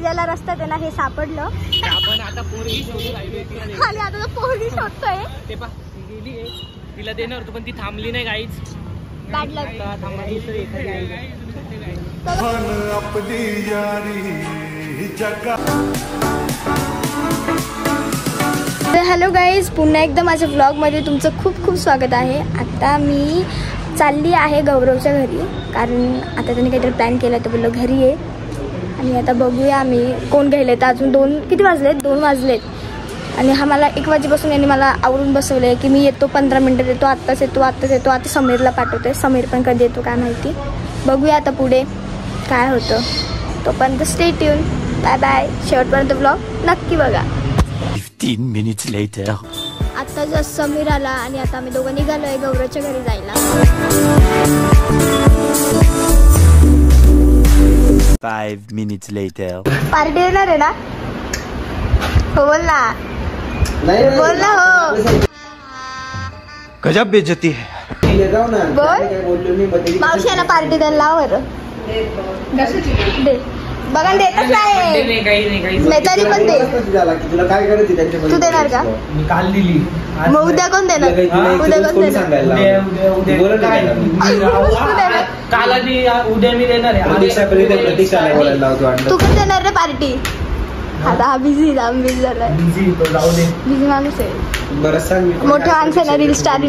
ज्याला रस्त्यात आहे ना हे सापडलं. आपण आता पोरगी शोधू राहिलो आणि आता पोरगी शोधतोय. ते पा गेली आहे, तिला देणार होतो पण ती थांबली नाही. गाईच बॅड लक. हॅलो गाईज, पुन्हा एकदा माझ्या व्लॉगमध्ये तुमचं खूप खूप स्वागत आहे. आता मी चालली आहे गौरवच्या घरी, कारण आता त्यांनी काहीतरी प्लॅन केला तर बोललो घरी आहे. आणि आता बघूया आम्ही कोण घ्यायला. तर अजून 2 वाजलेत. आणि हा मला 1 वाजेपासून यांनी मला आवरून बसवलं आहे की मी येतो, 15 मिनटात येतो, आत्ताच येतो. आता समीरला पाठवते. समीर पण कधी येतो काय माहिती. बघूया आता पुढे काय होतं. तोपर्यंत स्टे ट्यून. Bye bye. शेवटपर्यंत ब्लॉग नक्की बघा. 15 minutes later. आता जस्ट समीर आला आणि आता आम्ही दोघं निघालो आहे गौरवच्या घरी जायला. 5 minutes later. पार्टी येणार आहे ना? हो बोल ना. बोल ना. हो गजब बेइज्जती है. बोल. मावशीला पार्टी द्यायला लाव बरं. दे. बघा देतच नाही. तरी पण दे. तू देणार का? काल दिली. मग उद्या कोण देणार? उद्या मी देणार आहे. तू पण देणार रे पार्टी? आता हा बिझी झालाय. बिझी माणूस आहे. मोठा माणूस आहे ना. Reel star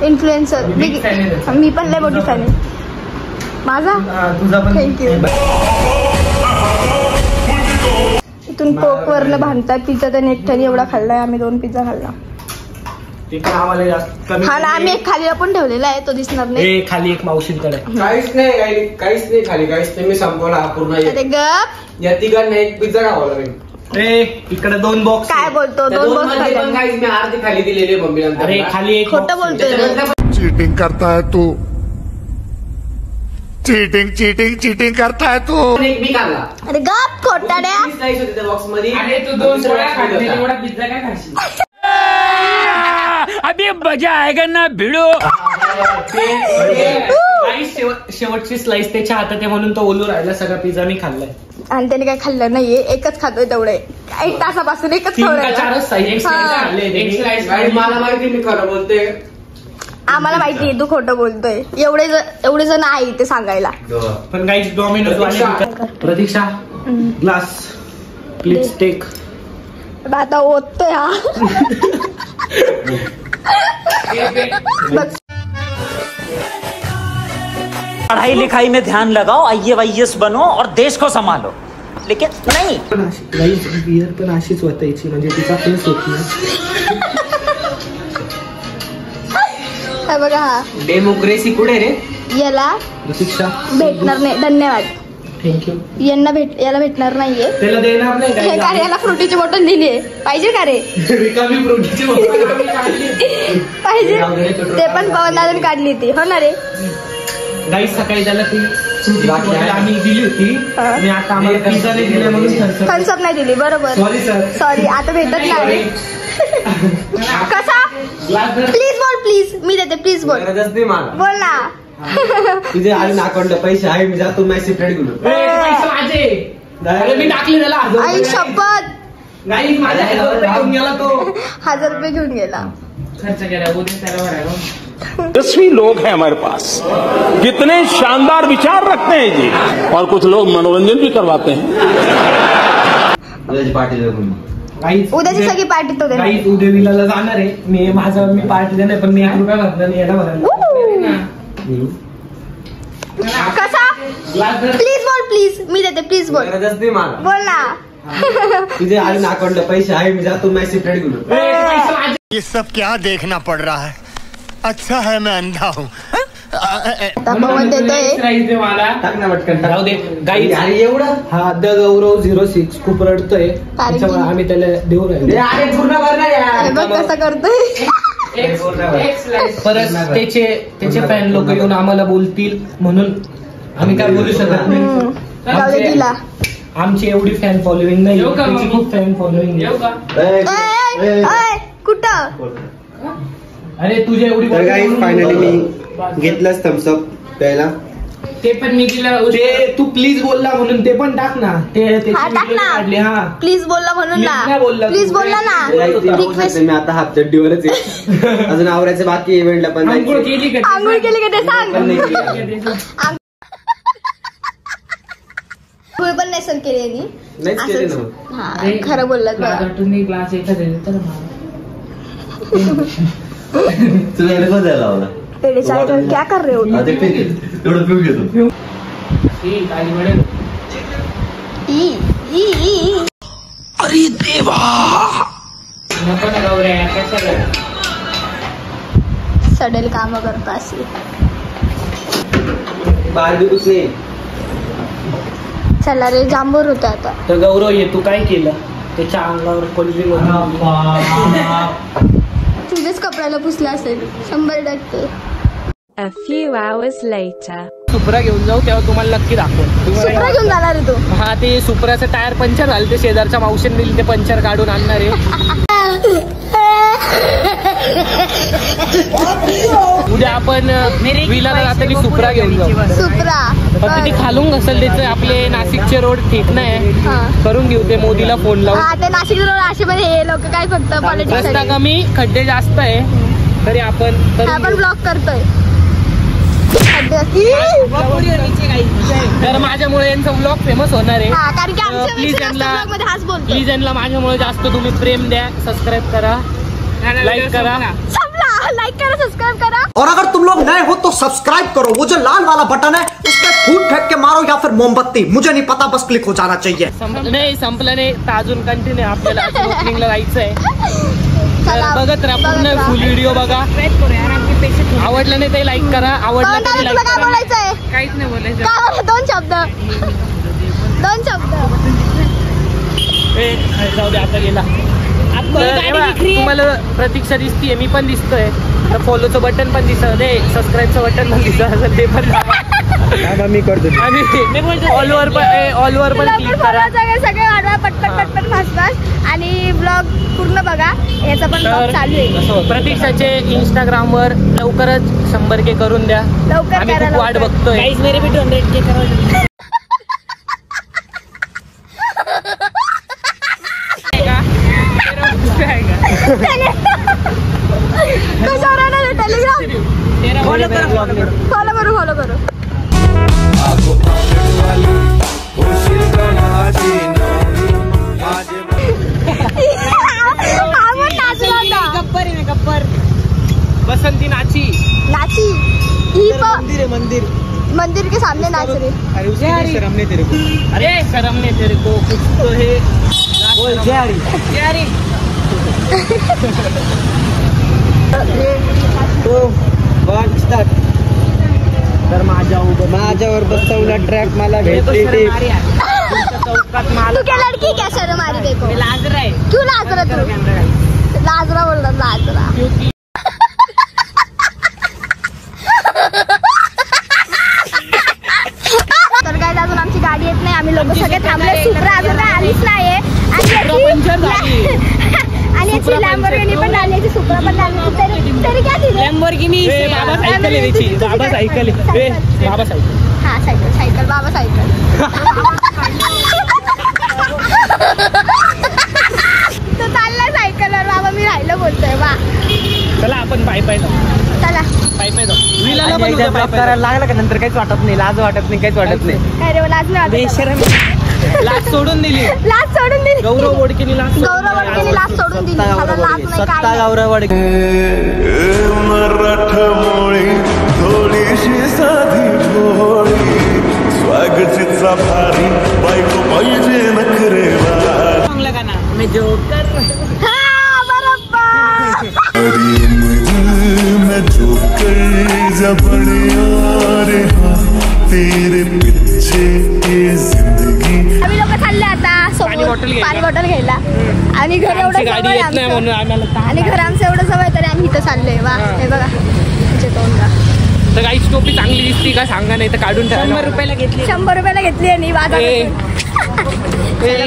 influencer. मी पण लय मोठी फॅन आहे माझा. थँक्यू. इथून पोक वरनं भांडतात. पिझ्झा त्याने एकट्याने एवढा खाल्लाय. आम्ही 2 पिझ्झा खाल्ला. हा ना, आम्ही एक खाली पण ठेवलेला आहे, तो दिसणार नाही. खाली एक मावशींकडे काहीच नाही खाली. काहीच नाही. मी संपवला पूर्ण. गप या तिघांना एक पिझ्झा खावा लागेल. इकडे 2 बॉक्स. काय बोलतो? 2 बॉक्स खाल्ले. मी अर्धी खाली दिलेली मम्मी. अरे खाली एक. खोटं बोलतोय. चीटिंग करता है तू. चीटिंग करता है तू. मी खाल्ला. अरे गप खोटाड्या. बॉक्स मध्ये. अरे तू 2 पोळ्या खाल्ली, एवढा पिझ्झा काय खाशील? अभी मजा आएगा ना भिडो. शेवटची स्लाइस त्याच्या हातात आहे म्हणून तो ओलू राहिला. सगळा पिझ्झा मी खाल्लाय. आणि त्याने काय खाल्लं नाहीये. एकच खातोय तेवढे. 1 तासापासून एकच खाल्लं. 4 स्लाइस मला माहिती मी खरं बोलते. आम्हाला माहितीये तू खोटं बोलतोय. एवढे जण आहे ते सांगायला. पण guys Domino's Pratiksha glass please take. आता ओततोय हा. पढ़ाई लिखाई में ध्यान लगाओ, IAS बनो और देश को संभालो. लेकिन नहीं. बियर पण अशीच वाटायची, म्हणजे तिचा फेस होती. बघा हा डेमोक्रेसी कुठे रे? याला प्रतीक्षा भेटणार नाही. धन्यवाद. थँक्यू. याला भेटणार नाहीये. त्याला देणार नाही का? याला फ्रुटीची बॉटल दिलीये. पाहिजे का रे? रिकामी फ्रुटीची बॉटल पाहिजे. ते पण पवन दादाने काढली ती. हो ना रे? गाईस सकाळी त्याला ती आम्ही दिली होती. आणि आता आम्हाला पिझ्झा नाही दिला म्हणून थम्सअप नाही दिली. बरोबर. सॉरी. आता भेटत नाही. कसा? प्लीज बोल. प्लीज मी देते. प्लीज बोल. बोल ना. तुझे आले अकाउंटला पैसे आहे. मी जातो मॅसेज रेडी घेऊन. मी टाकले त्याला. आई शपथ. नाही माझ्या 1000 रुपये घेऊन गेला तो. 1000 रुपये घेऊन गेला. खर्च केला. उद्या त्याला भरायला. 10वीं लोग हैं हमारे पास. कितने शानदार विचार रखते हैं जी. और कुछ लोग मनोरंजन भी करवाते हैं. उद्याची सगळी पार्टी तो देणार. उद्या विलाला जाणार आहे. मी पार्टी देणार पण मी 1 रुपया घातला नाही. याला भरायला. कसा? प्लीज बोल. प्लीज मी देते. प्लीज बोल. बोल ना. तुझे आले अकाउंटला पैसे आहे. मी जातो मॅसेज रेडी घेऊन. ये सब क्या देखना पड़ रहा है. अच्छा है मैं अंधा हूँ. पवन देतोय. राहू दे. गाईज एवढं हा द गौरव 06 खूप रडतोय. त्याच्यामुळे आम्ही त्याला देऊ राहिलो. बघ कसं करतोय. परत त्याचे फॅन लोक येऊन आम्हाला बोलतील म्हणून आम्ही काय बोलू शकत नाही. आमची एवढी फॅन फॉलोइंग नाही. त्याची खूप फॅन फॉलोइंग. कुठं? अरे तुझ्या एवढी. फायनली मी घेतलंच थम्सअप प्यायला. ते पण मी तिला ते तू प्लीज बोलला म्हणून ते पण टाक ना. ते हा टाक ना. प्लीज बोलला म्हणून ना. प्लीज बोलला ना. रिक्वेस्ट. मी आता हाफ चड्डीवरच आहे. अजून आवरायचं बाकी इव्हेंटला पण. आंघोळ केली का? आंघोळ केली का ते सांग. आंघोळ पण नाही सर केली यांनी. खरं बोललात बघा. तुम्ही ग्लास एखाद्या तुला हेडफोन द्यायला लावला. पेढे चाय क्या कर रहे हो? एवढं पिऊ घेतो. अरे देवा, सडेल काम करता अशी. बाहेर बी कुछ नाही. चला रे जांभूर होतं आता. तर गौरव ये तू काय केलं त्याच्या अंगावर पडली. तुझेच कपड्याला पुसला असेल 100%. A few hours later. सुप्रा घेऊन जाऊ तेव्हा तुम्हाला नक्की दाखव. सुप्रा घेऊन जाणार आहे तू? हा ते सुप्राचं टायर पंक्चर झालं ते शेजारच्या मावशीने दिली ते पंक्चर काढून आणणार आहे. उद्या आपण विलाला जाताना सुप्रा घेऊन जाऊ. सुप्रा फक्त ती खालून घसल त्याचं आपले नाशिकचे रोड ठीक नाही करून घेऊ. ते मोदीला फोन लावून. हा ते नाशिक रोड असे पण हे लोक काय फक्त पॉलिटिक्स रस्ता कमी खड्डे जास्त आहे तरी आपण ब्लॉक करतोय. तर माझ्यामुळे यांचा ब्लॉग फेमस होणार आहे. कारण की आमच्या प्लीज यांना माझ्यामुळे जास्त तुम्ही प्रेम द्या. सबस्क्राईब करा, लाईक करा. लाइक करा, सब्सक्राइब करा. और अगर तुम लोग नए हो तो सब्सक्राइब करो. वो जो लाल वाला बटन है उस पर फूट फेंक के मारो या फिर मोमबत्ती, मुझे नहीं पता, बस क्लिक हो जाना चाहिए. संपलं नाही तर अजून कंटिन्यू आपल्याला ओपनिंगला जायचं आहे. बघत राहा पूर्ण फुल व्हिडिओ बघा. आवडलं नाही ते लाईक करा, आवडलं तरी लाईक करा. काहीच नाही बोलायचं. दोन शब्द जाऊ दे आता गेला. तुम्हाला प्रतीक्षा दिसतीये, मी पण दिसतोय. तर फॉलोचं बटन पण दिसत दे, सबस्क्राईबचं बटन पण दिसत असेल ते पण मी करतो. आणि ऑलवर पण क्लिक करा. सगळे वाढवा पटपट फास्ट आणि ब्लॉग पूर्ण बघा. याचा पण ब्लॉग चालू आहे. प्रतीक्षाचे इंस्टाग्रामवर लवकरच 100K करून द्या. आम्ही खूप वाट बघतोय. फॉलो करो. गब्बर बसंती नाची मंदिर के सामने नाच रही. अरे शर्म नहीं तेरे को. अरे शर्म नहीं तेरे को. कुछ तो है. बोल जय हरी. तो वन स्टार्ट. तर माझ्यावर बसवला ट्रॅक मला भेटली ते. तू क्या लड़की क्या शर्म आ रही देखो. लाज रहा है. क्यों लाज रहा तू? लाजरा बोल रहा लाजरा. तर काय अजून आमची गाडी येत नाही. आम्ही लोक सगळे थांबले. सुप्रा अजून काय आलीच नाहीये. आणि याची लॅम्बोर्गिनी पण आली. याची सुप्रा पण आली. तरी काय दिलं लॅम्बोर्गिनी. बाबा सायकल आहे त्याची. बाबा सायकल आहे. बाबा सायकल. हा सायकल बाबा सायकल. तो चाललाय सायकलवर. बाबा मी राहिलं बोलतोय. वा चला आपण पाय चला पाय जाऊ. विलाला पण करायला लागला का नंतर काहीच वाटत नाही. लाज वाटत नाही, काहीच वाटत नाही. काय रे लाज नाही वाटत. लाज सोडून दिली. गौरव बोडकेनी लाज सोडून दिली. सत्ता गौरव मराठमोळी थोडीशी साधी भोळी स्वागतीचा भारी बायको पाहिजे नखरेवार. मी जोकर. मैं जोकर जबड़िया रे तेरे पीछे ये जिंदगी. आम्ही लोक चालले आता पाणी बॉटल घ्यायला. आणि घर एवढं गाडी येत नाही म्हणून आम्हाला. आणि घर आमचं एवढं सवय तरी आम्ही इथं चाललोय. वा हे बघा तर गाईची टोपी चांगली दिसती का सांगा, नाही तर काढून ठेवा. 100 रुपयाला घेतली. 100 रुपयाला घेतली आणि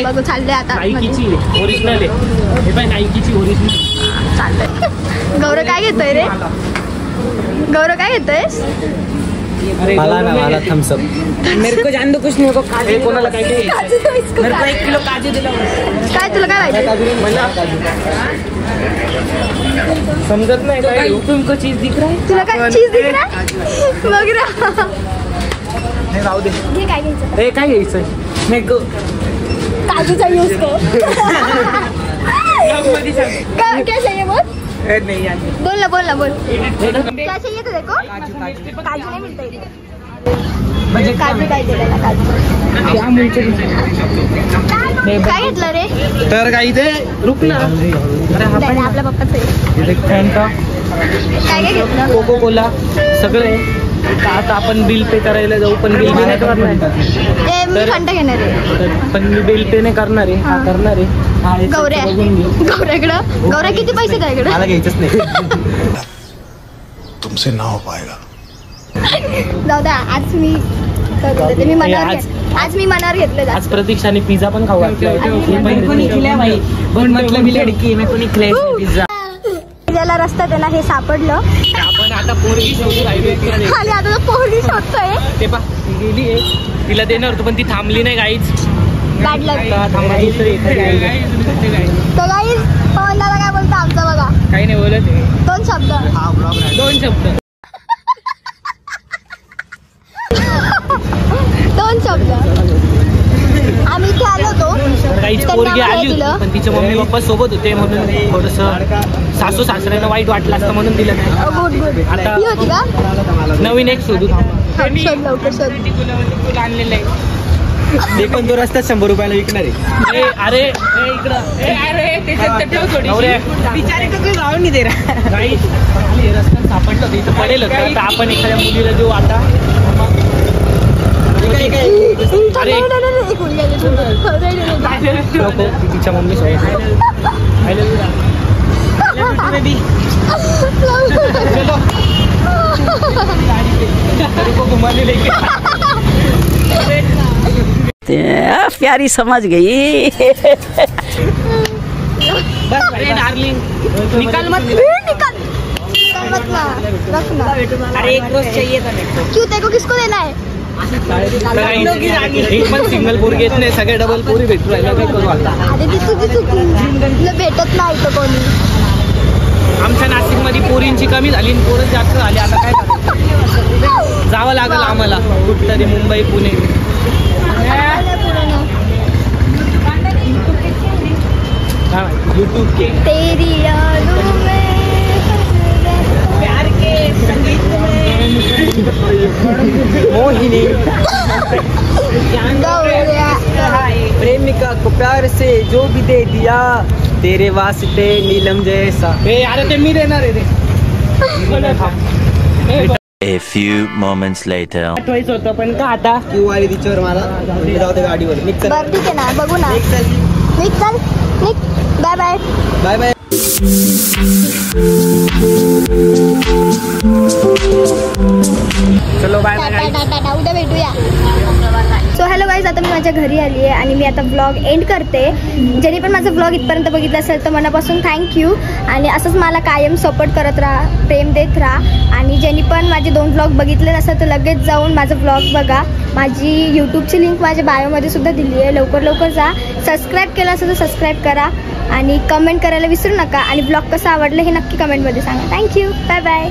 बघू चालले आता. नाईकीची ओरिजिनल आहे. हे पाय नाईकीची ओरिजिनल. चालतंय. गौरव काय घेतोय रे? गौरव काय घेतोयस? मला थम्स अप मेरे को जान दो कुछ नहीं को काजू कोणाला काय काय मेरे को 1 किलो काजू दिला काय तुला काय पाहिजे मला समजत नाही काय तुमको चीज दिख रहा है तुला काय चीज दिख रहा है बघ रा नाही राहू दे हे काय घ्यायचं ए काय घ्यायचं मेरे को काजू चाहिए उसको क्या चाहिए बोल नहीं यार बोल ना क्या चाहिए तो देखो काजू नहीं मिलता इधर काजू काय दिलेला काजू काय घेतलं रे तर काय इथे रुक ना नाही, आपल्या पप्पाचं आहे. काय घेतलं कोको कोला सगळं आहे आता आपण बिल पे करायला जाऊ पण बिल पे नाही करणार मी थंड घेणार आहे पण मी बिल पे नाही करणार आहे हा करणार आहे गौऱ्याकडं गौऱ्या किती पैसे त्याकडे मला घ्यायचंच नाही तुमसे ना हो पाएगा जाऊ द्या आज मी मी मनावर आज मी मनावर घेतलं आज प्रतीक्षाने पिझ्झा पण खाऊ घातलाय कोणी खिलाय भाई बहुत मतलब लड़की मैं कोणी खिलाय पिझ्झा ज्याला रस्त्यात आहे ना हे सापडलं आपण आता पोरगी शोधू राहिलो आणि आता तो पोरगी शोधतोय ते पा गेली आहे तिला देणार होतो पण ती थांबली नाही गाईच बॅड लक काही तो गाईज पवनदादा काय बोलतो आमचं बघा नाही बोलत 2 शब्द 2 शब्द 2 शब्द आम्ही इथे आलो होतो काहीच पोरगी आली होती पण तिचे मम्मी पप्पा सोबत होते म्हणून थोडस सासू सासऱ्यांना वाईट वाटलं असतं म्हणून दिलं नाही गुड आता ही होती का नवीन एक शोधू शोध लवकर शोध आणलेलं आहे ते पण तो रस्त्यात 100 रुपयाला विकणार आहे अरे इकडं बिचारे का राहून नाही दे रस्त्यात सापडलं होतं इथं पडेल होतं तर आपण एखाद्या मुलीला देऊ आता तिच्या मम्मी सोबत प्यारी समझ गई बस डार्लिंग निकाल मत रखना अरे एक रोज चाहिए था मेरे को क्यों तेरे को किसको देना है एक पण सिंगल पोरी घेत नाही सगळे डबल पोरी भेटू राहिला काय करू आता अरे तुला भेटत नाही तर कोणी आमच्या नाशिकमध्ये पोरींची कमी झाली आणि पोरं जास्त झाली आता काय करायचं जावं लागलं आम्हाला कुठतरी मुंबई पुणे यूट्यूब के तेरी यादों में प्यार के संगीत में मोहिनी प्रेमिका को प्यार से जो भी दे दिया तेरे वास्ते नीलम जैसा अरे ते मी देणार आहे A few moments later. आठवायचं होतं पण का आता तू आली तिच्यावर मला जाऊ दे गाडीवर निघ चल बरं ठीक आहे ना बघू ना निघ चल बाय बाय बाय बाय चलो बाय टाटा उद्या भेटूया सो हॅलो गाईज आता मी माझ्या घरी आली आहे आणि मी आता ब्लॉग एंड करते ज्यांनी पण माझा ब्लॉग इथपर्यंत बघितला असेल तर मनापासून थँक्यू आणि असंच मला कायम सपोर्ट करत राहा प्रेम देत राहा आणि ज्यांनी पण माझे 2 ब्लॉग बघितले नसेल तर लगेच जाऊन माझं ब्लॉग बघा माझी यूट्यूबची लिंक माझ्या बायोमध्ये सुद्धा दिली आहे लवकर जा सबस्क्राईब केलं असेल तर सबस्क्राईब करा आणि कमेंट करायला विसरू नका आणि ब्लॉग कसा आवडला हे नक्की कमेंटमध्ये सांगा थँक्यू बाय बाय